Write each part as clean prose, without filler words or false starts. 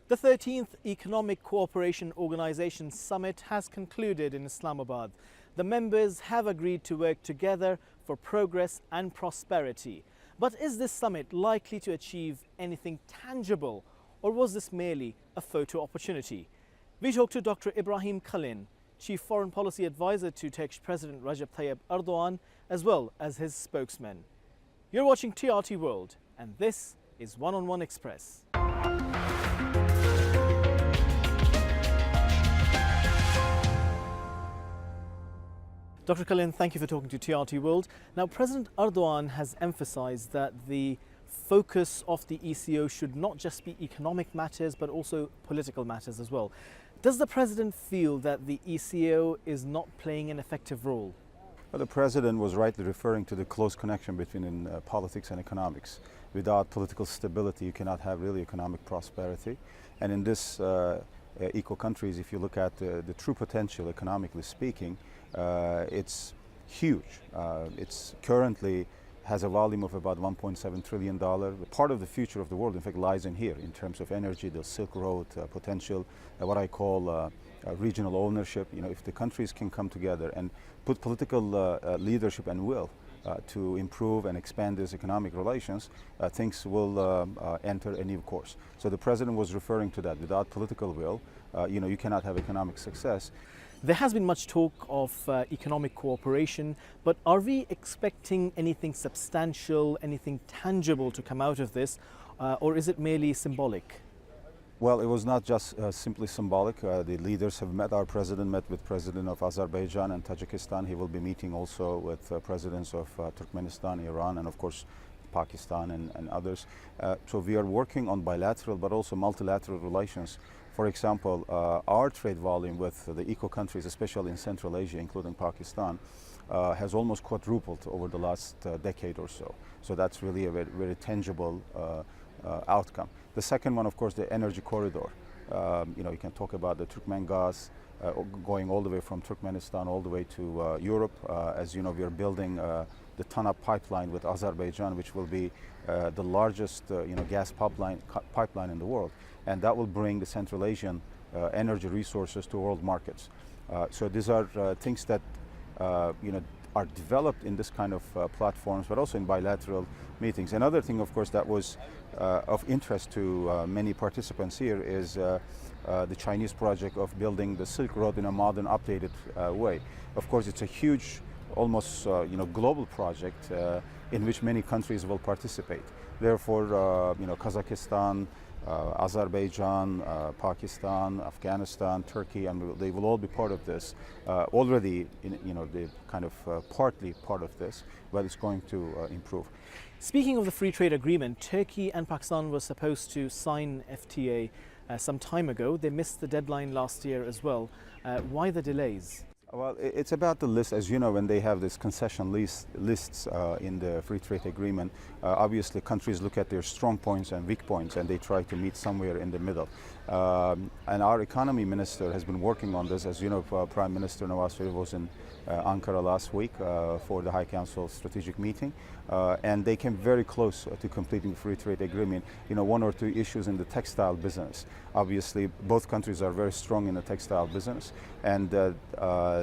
The 13th Economic Cooperation Organization Summit has concluded in Islamabad. The members have agreed to work together for progress and prosperity. But is this summit likely to achieve anything tangible, or was this merely a photo opportunity? We talked to Dr. Ibrahim Kalın, Chief Foreign Policy Advisor to Turkish President Recep Tayyip Erdoğan, as well as his spokesman. You're watching TRT World, and this is One on One Express. Dr. Kalın, thank you for talking to TRT World. Now, President Erdoğan has emphasized that the focus of the ECO should not just be economic matters, but also political matters as well. Does the President feel that the ECO is not playing an effective role? Well, the President was rightly referring to the close connection between politics and economics. Without political stability, you cannot have really economic prosperity. And in this eco countries, if you look at the true potential, economically speaking, it's huge. It's currently has a volume of about $1.7 trillion. Part of the future of the world, in fact, lies in here in terms of energy, the Silk Road potential, what I call regional ownership. You know, if the countries can come together and put political leadership and will to improve and expand these economic relations, things will enter a new course. So the President was referring to that. Without political will, you cannot have economic success. There has been much talk of economic cooperation, but are we expecting anything substantial, anything tangible to come out of this, or is it merely symbolic? Well, it was not just simply symbolic. The leaders have met. Our president met with President of Azerbaijan and Tajikistan. He will be meeting also with presidents of Turkmenistan, Iran, and of course Pakistan and others. So we are working on bilateral but also multilateral relations. For example, our trade volume with the eco countries, especially in Central Asia, including Pakistan, has almost quadrupled over the last decade or so. So that's really a very, very tangible outcome. The second one, of course, the energy corridor. You can talk about the Turkmen gas going all the way from Turkmenistan all the way to Europe. As you know, we are building the Tanap pipeline with Azerbaijan, which will be the largest gas pipeline in the world, and that will bring the Central Asian energy resources to world markets. So these are things that are developed in this kind of platforms, but also in bilateral meetings. Another thing, of course, that was of interest to many participants here is the Chinese project of building the Silk Road in a modern, updated way. Of course, it's a huge, almost global project in which many countries will participate. Therefore, Kazakhstan, Azerbaijan, Pakistan, Afghanistan, Turkey, and they will all be part of this. Already, the kind of partly part of this, but it's going to improve. Speaking of the free trade agreement, Turkey and Pakistan were supposed to sign FTA some time ago. They missed the deadline last year as well. Why the delays? Well, it's about the list. As you know, when they have this concession lists in the free trade agreement, obviously countries look at their strong points and weak points, and they try to meet somewhere in the middle. And our economy minister has been working on this. As you know, Prime Minister Nawaz Sharif was in Ankara last week for the High Council strategic meeting, and they came very close to completing the free trade agreement. One or two issues in the textile business. Obviously, both countries are very strong in the textile business, and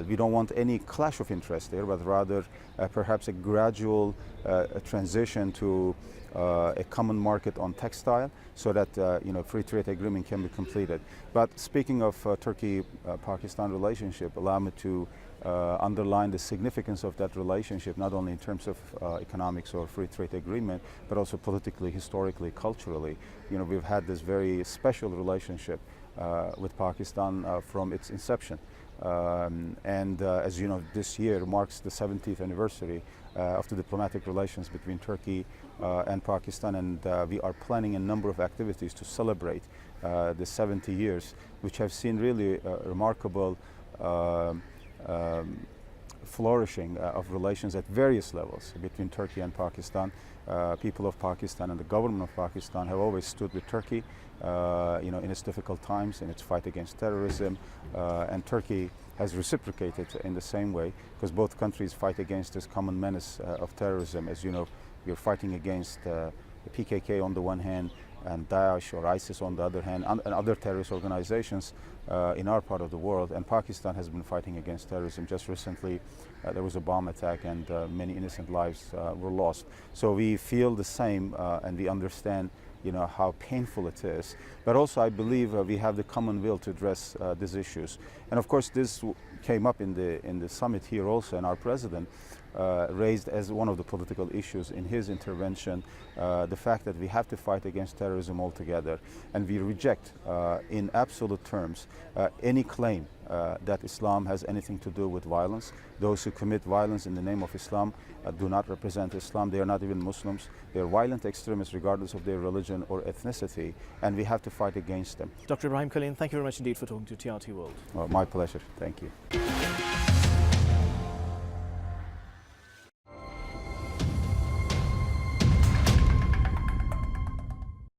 we don't want any clash of interest there, but rather perhaps a gradual transition to a common market on textile, so that free trade agreement can be completed. But speaking of Turkey-Pakistan relationship, allow me to underline the significance of that relationship, not only in terms of economics or free trade agreement, but also politically, historically, culturally. We've had this very special relationship with Pakistan from its inception. As you know, this year marks the 70th anniversary of the diplomatic relations between Turkey and Pakistan, and we are planning a number of activities to celebrate the 70 years, which have seen really remarkable flourishing of relations at various levels between Turkey and Pakistan. People of Pakistan and the government of Pakistan have always stood with Turkey, in its difficult times, in its fight against terrorism, and Turkey has reciprocated in the same way, because both countries fight against this common menace of terrorism. As you know, we are fighting against the PKK on the one hand, and Daesh or ISIS on the other hand, and other terrorist organizations in our part of the world. And Pakistan has been fighting against terrorism. Just recently there was a bomb attack and many innocent lives were lost. So we feel the same and we understand how painful it is. But also I believe we have the common will to address these issues. And of course this came up in the summit here also, and our president raised as one of the political issues in his intervention the fact that we have to fight against terrorism altogether, and we reject in absolute terms any claim that Islam has anything to do with violence. Those who commit violence in the name of Islam do not represent Islam. They are not even Muslims. They are violent extremists regardless of their religion or ethnicity, and we have to fight against them. Dr. Ibrahim Kalın, thank you very much indeed for talking to TRT World. My pleasure. Thank you.